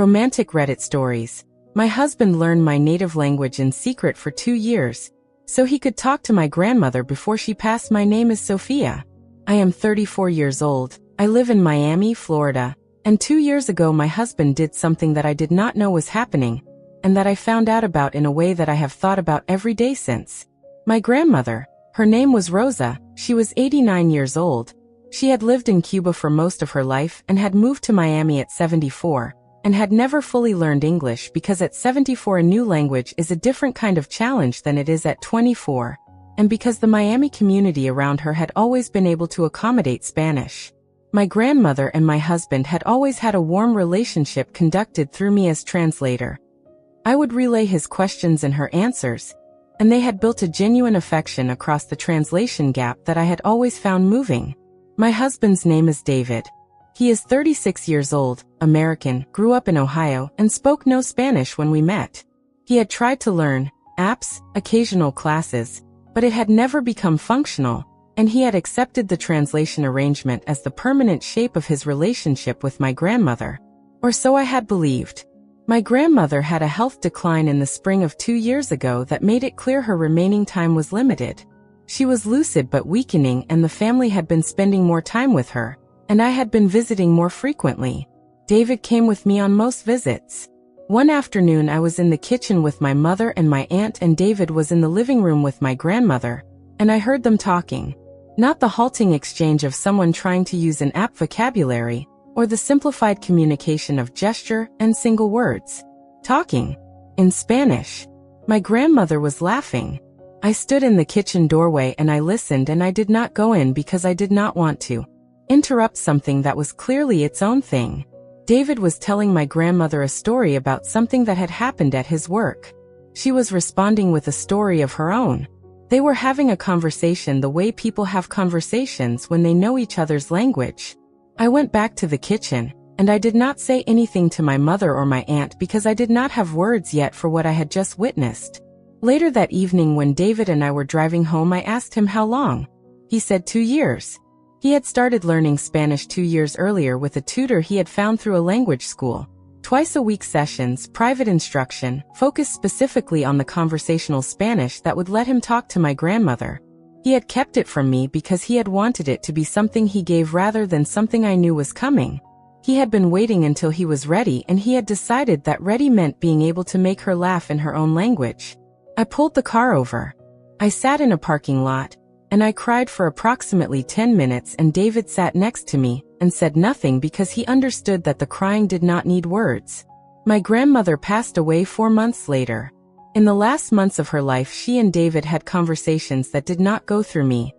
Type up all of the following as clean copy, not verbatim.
Romantic Reddit stories. My husband learned my native language in secret for 2 years, so he could talk to my grandmother before she passed. My name is Sophia. I am 34 years old. I live in Miami, Florida, and 2 years ago my husband did something that I did not know was happening, and that I found out about in a way that I have thought about every day since. My grandmother, her name was Rosa, she was 89 years old. She had lived in Cuba for most of her life and had moved to Miami at 74, and had never fully learned English because at 74 a new language is a different kind of challenge than it is at 24, and because the Miami community around her had always been able to accommodate Spanish. My grandmother and my husband had always had a warm relationship conducted through me as translator. I would relay his questions and her answers, and they had built a genuine affection across the translation gap that I had always found moving. My husband's name is David. He is 36 years old, American, grew up in Ohio, and spoke no Spanish when we met. He had tried to learn apps, occasional classes, but it had never become functional, and he had accepted the translation arrangement as the permanent shape of his relationship with my grandmother. Or so I had believed. My grandmother had a health decline in the spring of 2 years ago that made it clear her remaining time was limited. She was lucid but weakening, and the family had been spending more time with her, and I had been visiting more frequently. David came with me on most visits. One afternoon I was in the kitchen with my mother and my aunt, and David was in the living room with my grandmother, and I heard them talking. Not the halting exchange of someone trying to use an app vocabulary, or the simplified communication of gesture and single words. Talking. In Spanish. My grandmother was laughing. I stood in the kitchen doorway and I listened, and I did not go in because I did not want to interrupt something that was clearly its own thing. David was telling my grandmother a story about something that had happened at his work. She was responding with a story of her own. They were having a conversation the way people have conversations when they know each other's language. I went back to the kitchen, and I did not say anything to my mother or my aunt because I did not have words yet for what I had just witnessed. Later that evening, when David and I were driving home, I asked him how long. He said 2 years. He had started learning Spanish 2 years earlier with a tutor he had found through a language school. Twice-a-week sessions, private instruction, focused specifically on the conversational Spanish that would let him talk to my grandmother. He had kept it from me because he had wanted it to be something he gave rather than something I knew was coming. He had been waiting until he was ready, and he had decided that ready meant being able to make her laugh in her own language. I pulled the car over. I sat in a parking lot, and I cried for approximately 10 minutes, and David sat next to me and said nothing because he understood that the crying did not need words. My grandmother passed away 4 months later. In the last months of her life, she and David had conversations that did not go through me.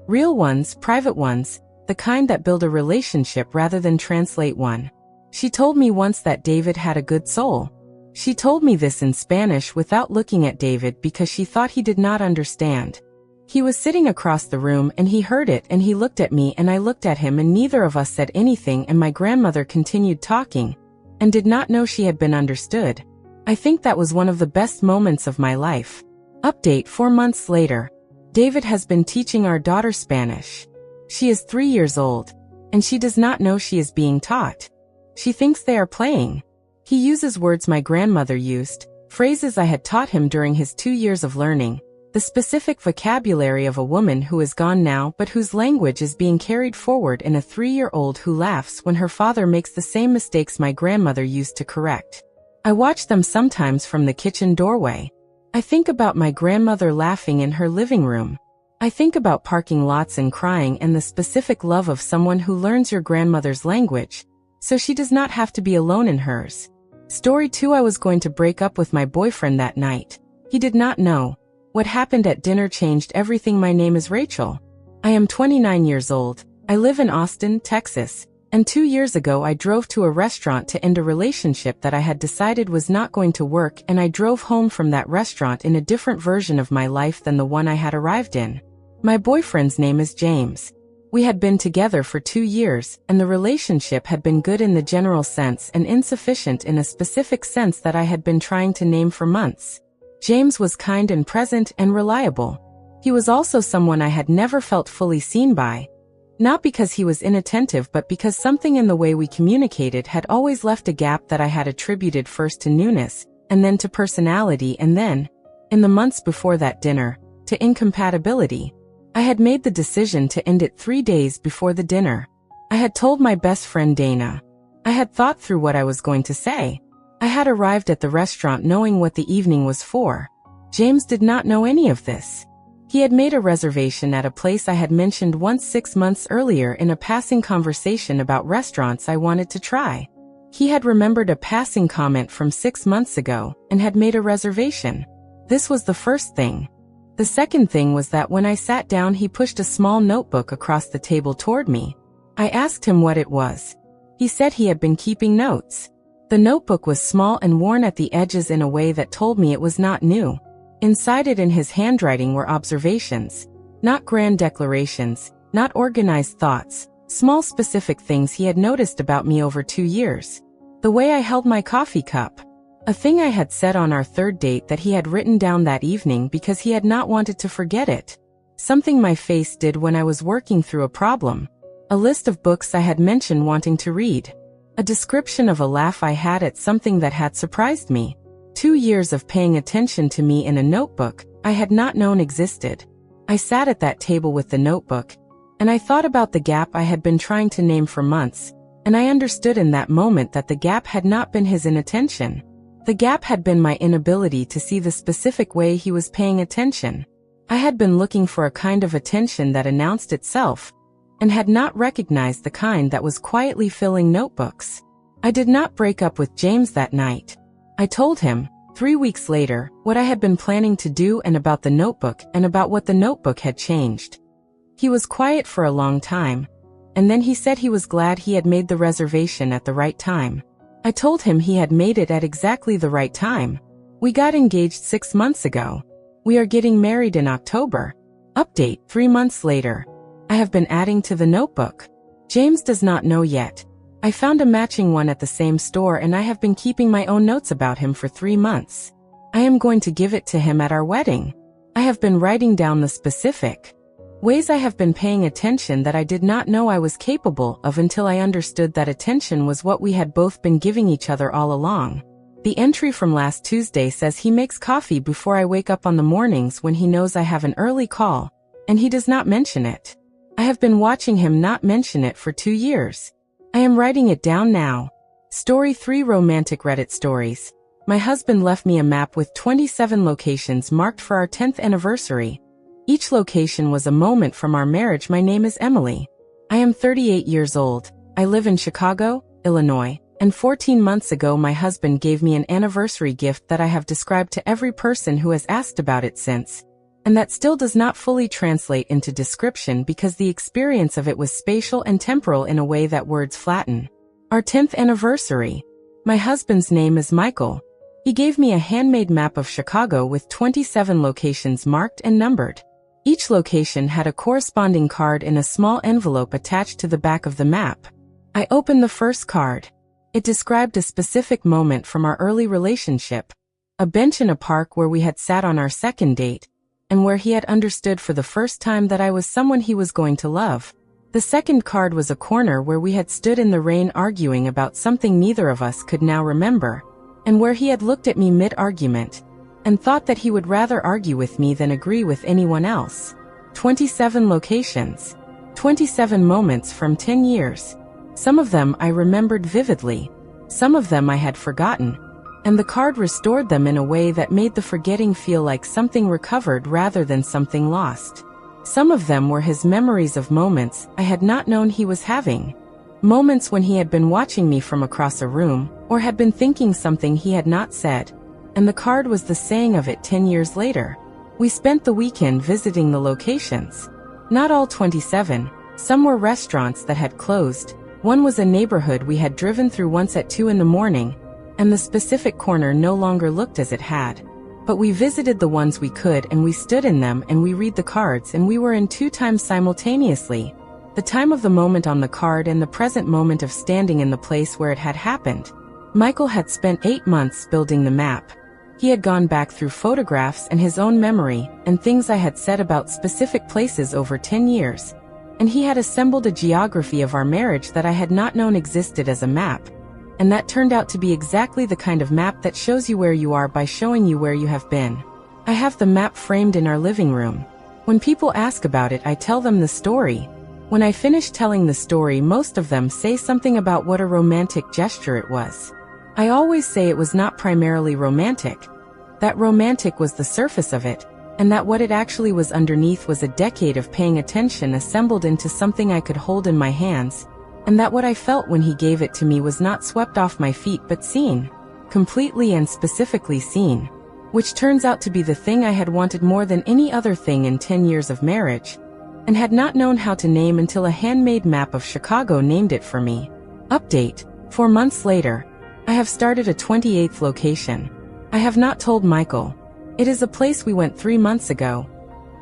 Real ones, private ones, the kind that build a relationship rather than translate one. She told me once that David had a good soul. She told me this in Spanish without looking at David because she thought he did not understand. He was sitting across the room and he heard it, and he looked at me and I looked at him, and neither of us said anything, and my grandmother continued talking and did not know she had been understood. I think that was one of the best moments of my life. Update: 4 months later. David has been teaching our daughter Spanish. She is 3 years old, and she does not know she is being taught. She thinks they are playing. He uses words my grandmother used, phrases I had taught him during his 2 years of learning, the specific vocabulary of a woman who is gone now but whose language is being carried forward in a 3-year-old who laughs when her father makes the same mistakes my grandmother used to correct. I watch them sometimes from the kitchen doorway. I think about my grandmother laughing in her living room. I think about parking lots and crying, and the specific love of someone who learns your grandmother's language, so she does not have to be alone in hers. Story 2: I was going to break up with my boyfriend that night. He did not know. What happened at dinner changed everything. My name is Rachel. I am 29 years old. I live in Austin, Texas. And 2 years ago I drove to a restaurant to end a relationship that I had decided was not going to work, and I drove home from that restaurant in a different version of my life than the one I had arrived in. My boyfriend's name is James. We had been together for 2 years, and the relationship had been good in the general sense and insufficient in a specific sense that I had been trying to name for months. James was kind and present and reliable. He was also someone I had never felt fully seen by. Not because he was inattentive, but because something in the way we communicated had always left a gap that I had attributed first to newness, and then to personality, and then, in the months before that dinner, to incompatibility. I had made the decision to end it 3 days before the dinner. I had told my best friend Dana. I had thought through what I was going to say. I had arrived at the restaurant knowing what the evening was for. James did not know any of this. He had made a reservation at a place I had mentioned once 6 months earlier in a passing conversation about restaurants I wanted to try. He had remembered a passing comment from 6 months ago and had made a reservation. This was the first thing. The second thing was that when I sat down, he pushed a small notebook across the table toward me. I asked him what it was. He said he had been keeping notes. The notebook was small and worn at the edges in a way that told me it was not new. Inside it in his handwriting were observations, not grand declarations, not organized thoughts, small specific things he had noticed about me over 2 years. The way I held my coffee cup. A thing I had said on our third date that he had written down that evening because he had not wanted to forget it. Something my face did when I was working through a problem. A list of books I had mentioned wanting to read. A description of a laugh I had at something that had surprised me. 2 years of paying attention to me in a notebook I had not known existed. I sat at that table with the notebook, and I thought about the gap I had been trying to name for months, and I understood in that moment that the gap had not been his inattention. The gap had been my inability to see the specific way he was paying attention. I had been looking for a kind of attention that announced itself, and had not recognized the kind that was quietly filling notebooks. I did not break up with James that night. I told him, 3 weeks later, what I had been planning to do and about the notebook and about what the notebook had changed. He was quiet for a long time, and then he said he was glad he had made the reservation at the right time. I told him he had made it at exactly the right time. We got engaged 6 months ago. We are getting married in October. Update, 3 months later. I have been adding to the notebook. James does not know yet. I found a matching one at the same store and I have been keeping my own notes about him for 3 months. I am going to give it to him at our wedding. I have been writing down the specific ways I have been paying attention that I did not know I was capable of until I understood that attention was what we had both been giving each other all along. The entry from last Tuesday says he makes coffee before I wake up on the mornings when he knows I have an early call, and he does not mention it. I have been watching him not mention it for 2 years. I am writing it down now. Story 3 Romantic Reddit Stories. My husband left me a map with 27 locations marked for our 10th anniversary. Each location was a moment from our marriage. My name is Emily. I am 38 years old. I live in Chicago, Illinois, and 14 months ago my husband gave me an anniversary gift that I have described to every person who has asked about it since, and that still does not fully translate into description because the experience of it was spatial and temporal in a way that words flatten. Our 10th anniversary. My husband's name is Michael. He gave me a handmade map of Chicago with 27 locations marked and numbered. Each location had a corresponding card in a small envelope attached to the back of the map. I opened the first card. It described a specific moment from our early relationship, a bench in a park where we had sat on our second date, and where he had understood for the first time that I was someone he was going to love. The second card was a corner where we had stood in the rain arguing about something neither of us could now remember, and where he had looked at me mid-argument, and thought that he would rather argue with me than agree with anyone else. 27 locations. 27 moments from 10 years. Some of them I remembered vividly. Some of them I had forgotten, and the card restored them in a way that made the forgetting feel like something recovered rather than something lost. Some of them were his memories of moments I had not known he was having. Moments when he had been watching me from across a room, or had been thinking something he had not said, and the card was the saying of it 10 years later. We spent the weekend visiting the locations. Not all 27, some were restaurants that had closed. One was a neighborhood we had driven through once at 2 in the morning, and the specific corner no longer looked as it had. But we visited the ones we could and we stood in them and we read the cards and we were in 2 times simultaneously. The time of the moment on the card and the present moment of standing in the place where it had happened. Michael had spent 8 months building the map. He had gone back through photographs and his own memory and things I had said about specific places over 10 years. and he had assembled a geography of our marriage that I had not known existed as a map, and that turned out to be exactly the kind of map that shows you where you are by showing you where you have been. I have the map framed in our living room. When people ask about it, I tell them the story. When I finish telling the story, most of them say something about what a romantic gesture it was. I always say it was not primarily romantic. That romantic was the surface of it, and that what it actually was underneath was a decade of paying attention assembled into something I could hold in my hands, and that what I felt when he gave it to me was not swept off my feet but seen, completely and specifically seen, which turns out to be the thing I had wanted more than any other thing in 10 years of marriage, and had not known how to name until a handmade map of Chicago named it for me. Update: 4 months later, I have started a 28th location. I have not told Michael. It is a place we went 3 months ago.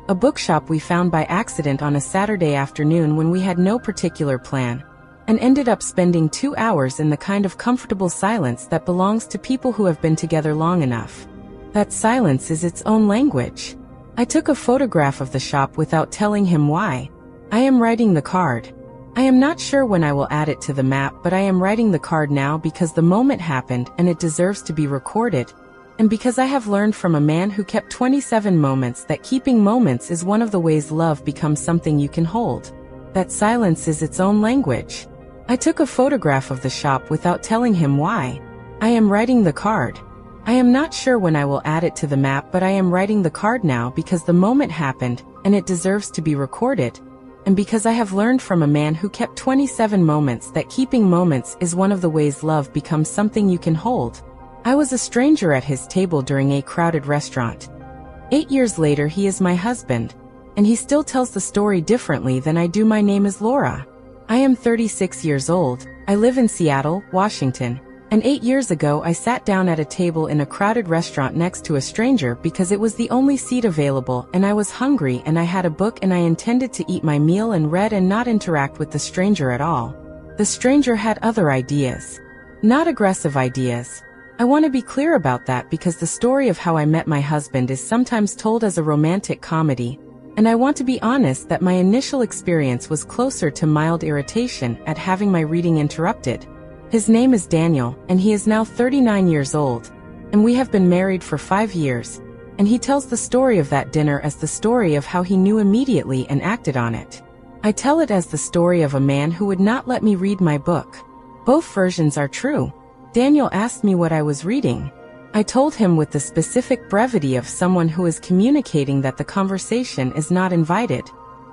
A bookshop we found by accident on a Saturday afternoon when we had no particular plan, and ended up spending 2 hours in the kind of comfortable silence that belongs to people who have been together long enough. That silence is its own language. I took a photograph of the shop without telling him why. I am writing the card. I am not sure when I will add it to the map, but I am writing the card now because the moment happened and it deserves to be recorded, and because I have learned from a man who kept 27 moments that keeping moments is one of the ways love becomes something you can hold. That silence is its own language. I took a photograph of the shop without telling him why. I am writing the card. I am not sure when I will add it to the map, but I am writing the card now because the moment happened and it deserves to be recorded, and because I have learned from a man who kept 27 moments that keeping moments is one of the ways love becomes something you can hold. I was a stranger at his table during a crowded restaurant. 8 years later, he is my husband, and he still tells the story differently than I do. My name is Laura. I am 36 years old. I live in Seattle, Washington, and 8 years ago I sat down at a table in a crowded restaurant next to a stranger because it was the only seat available, and I was hungry and I had a book and I intended to eat my meal and read and not interact with the stranger at all. The stranger had other ideas. Not aggressive ideas. I want to be clear about that because the story of how I met my husband is sometimes told as a romantic comedy, and I want to be honest that my initial experience was closer to mild irritation at having my reading interrupted. His name is Daniel, and he is now 39 years old, and we have been married for 5 years, and he tells the story of that dinner as the story of how he knew immediately and acted on it. I tell it as the story of a man who would not let me read my book. Both versions are true. Daniel asked me what I was reading. I told him with the specific brevity of someone who is communicating that the conversation is not invited.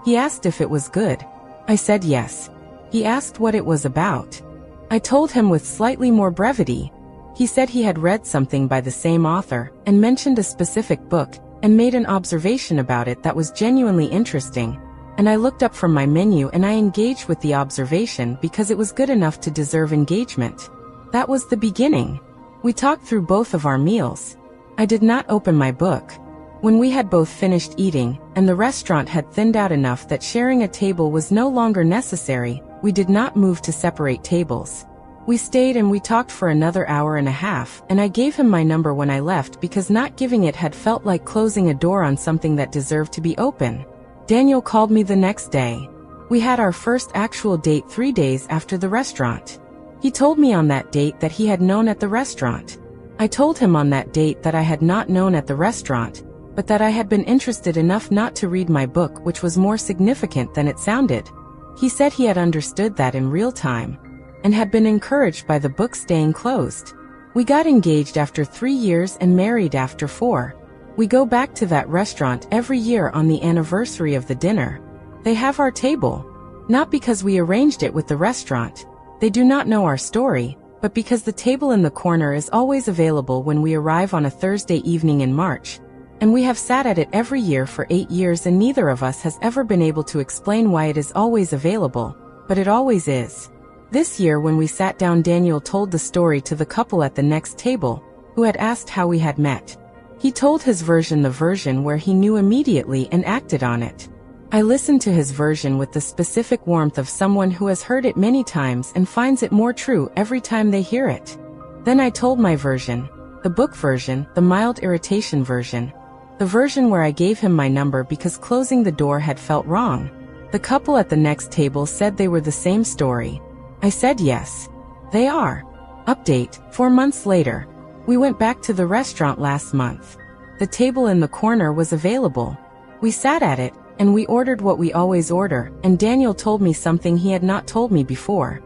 He asked if it was good. I said yes. He asked what it was about. I told him with slightly more brevity. He said he had read something by the same author, and mentioned a specific book, and made an observation about it that was genuinely interesting, and I looked up from my menu and I engaged with the observation because it was good enough to deserve engagement. That was the beginning. We talked through both of our meals. I did not open my book. When we had both finished eating, and the restaurant had thinned out enough that sharing a table was no longer necessary, we did not move to separate tables. We stayed and we talked for another hour and a half, and I gave him my number when I left because not giving it had felt like closing a door on something that deserved to be open. Daniel called me the next day. We had our first actual date 3 days after the restaurant. He told me on that date that he had known at the restaurant. I told him on that date that I had not known at the restaurant, but that I had been interested enough not to read my book, which was more significant than it sounded. He said he had understood that in real time, and had been encouraged by the book staying closed. We got engaged after 3 years and married after 4. We go back to that restaurant every year on the anniversary of the dinner. They have our table, not because we arranged it with the restaurant. They do not know our story, but because the table in the corner is always available when we arrive on a Thursday evening in March, and we have sat at it every year for 8 years, and neither of us has ever been able to explain why it is always available, but it always is. This year when we sat down, Daniel told the story to the couple at the next table, who had asked how we had met. He told his version, the version where he knew immediately and acted on it. I listened to his version with the specific warmth of someone who has heard it many times and finds it more true every time they hear it. Then I told my version, the book version, the mild irritation version, the version where I gave him my number because closing the door had felt wrong. The couple at the next table said they were the same story. I said yes. They are. Update, 4 months later. We went back to the restaurant last month. The table in the corner was available. We sat at it, and we ordered what we always order, and Daniel told me something he had not told me before.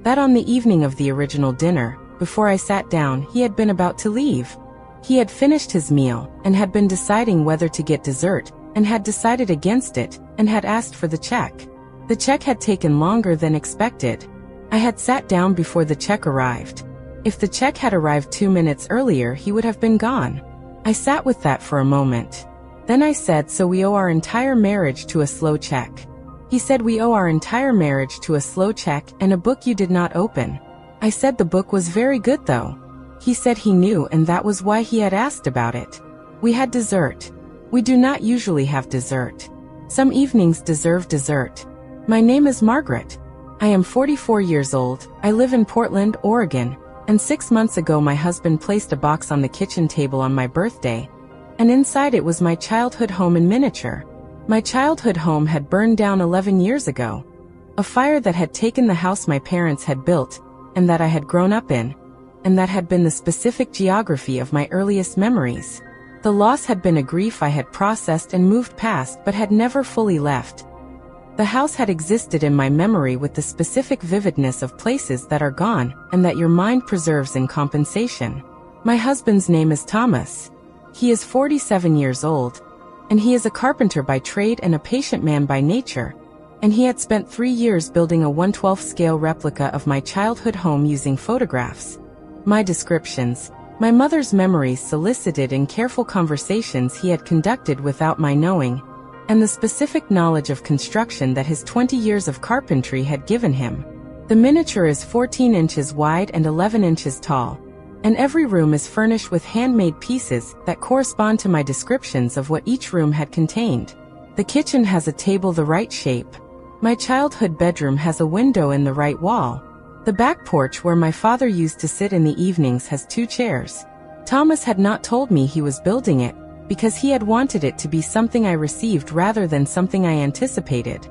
That on the evening of the original dinner, before I sat down, he had been about to leave. He had finished his meal, and had been deciding whether to get dessert, and had decided against it, and had asked for the check. The check had taken longer than expected. I had sat down before the check arrived. If the check had arrived 2 minutes earlier, he would have been gone. I sat with that for a moment. Then I said, so we owe our entire marriage to a slow check. He said, we owe our entire marriage to a slow check and a book you did not open. I said the book was very good though. He said he knew and that was why he had asked about it. We had dessert. We do not usually have dessert. Some evenings deserve dessert. My name is Margaret. I am 44 years old. I live in Portland, Oregon, and 6 months ago my husband placed a box on the kitchen table on my birthday, and inside it was my childhood home in miniature. My childhood home had burned down 11 years ago. A fire that had taken the house my parents had built, and that I had grown up in, and that had been the specific geography of my earliest memories. The loss had been a grief I had processed and moved past but had never fully left. The house had existed in my memory with the specific vividness of places that are gone and that your mind preserves in compensation. My husband's name is Thomas. He is 47 years old, and he is a carpenter by trade and a patient man by nature, and he had spent 3 years building a 1/12 scale replica of my childhood home using photographs. My descriptions, my mother's memories solicited in careful conversations he had conducted without my knowing, and the specific knowledge of construction that his 20 years of carpentry had given him. The miniature is 14 inches wide and 11 inches tall, and every room is furnished with handmade pieces that correspond to my descriptions of what each room had contained. The kitchen has a table the right shape. My childhood bedroom has a window in the right wall. The back porch where my father used to sit in the evenings has 2 chairs. Thomas had not told me he was building it, because he had wanted it to be something I received rather than something I anticipated.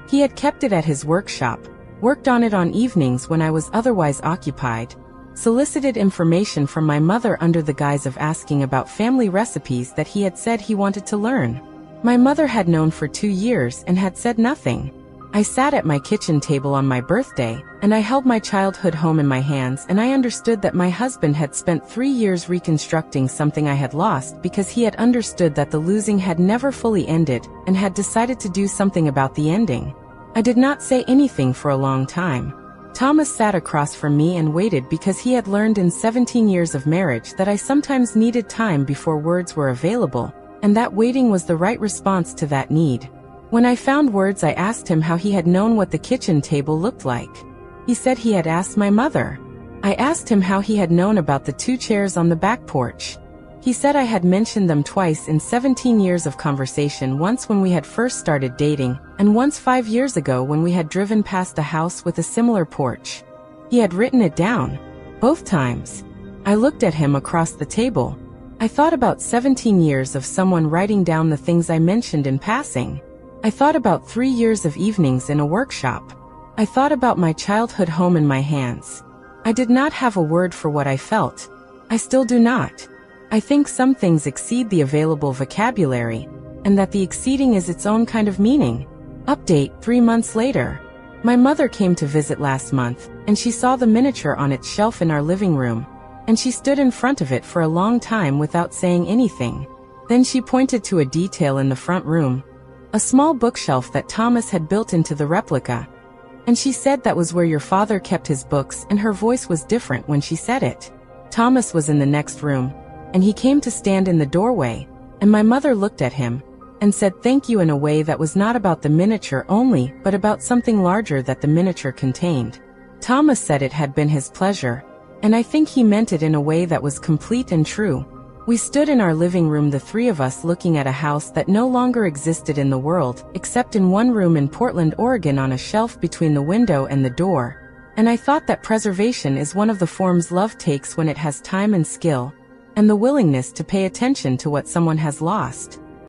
He had kept it at his workshop, worked on it on evenings when I was otherwise occupied, solicited information from my mother under the guise of asking about family recipes that he had said he wanted to learn. My mother had known for 2 years and had said nothing. I sat at my kitchen table on my birthday, and I held my childhood home in my hands, and I understood that my husband had spent 3 years reconstructing something I had lost because he had understood that the losing had never fully ended and had decided to do something about the ending. I did not say anything for a long time. Thomas sat across from me and waited because he had learned in 17 years of marriage that I sometimes needed time before words were available, and that waiting was the right response to that need. When I found words, I asked him how he had known what the kitchen table looked like. He said he had asked my mother. I asked him how he had known about the 2 chairs on the back porch. He said I had mentioned them twice in 17 years of conversation, once when we had first started dating, and once 5 years ago when we had driven past a house with a similar porch. He had written it down. Both times. I looked at him across the table. I thought about 17 years of someone writing down the things I mentioned in passing. I thought about 3 years of evenings in a workshop. I thought about my childhood home in my hands. I did not have a word for what I felt. I still do not. I think some things exceed the available vocabulary, and that the exceeding is its own kind of meaning. Update, 3 months later. My mother came to visit last month, and she saw the miniature on its shelf in our living room, and she stood in front of it for a long time without saying anything. Then she pointed to a detail in the front room, a small bookshelf that Thomas had built into the replica, and she said that was where your father kept his books, and her voice was different when she said it. Thomas was in the next room, and he came to stand in the doorway, and my mother looked at him and said thank you in a way that was not about the miniature only, but about something larger that the miniature contained. Thomas said it had been his pleasure, and I think he meant it in a way that was complete and true. We stood in our living room, the 3 of us, looking at a house that no longer existed in the world, except in one room in Portland, Oregon, on a shelf between the window and the door. And I thought that preservation is one of the forms love takes when it has time and skill, and the willingness to pay attention to what someone has lost.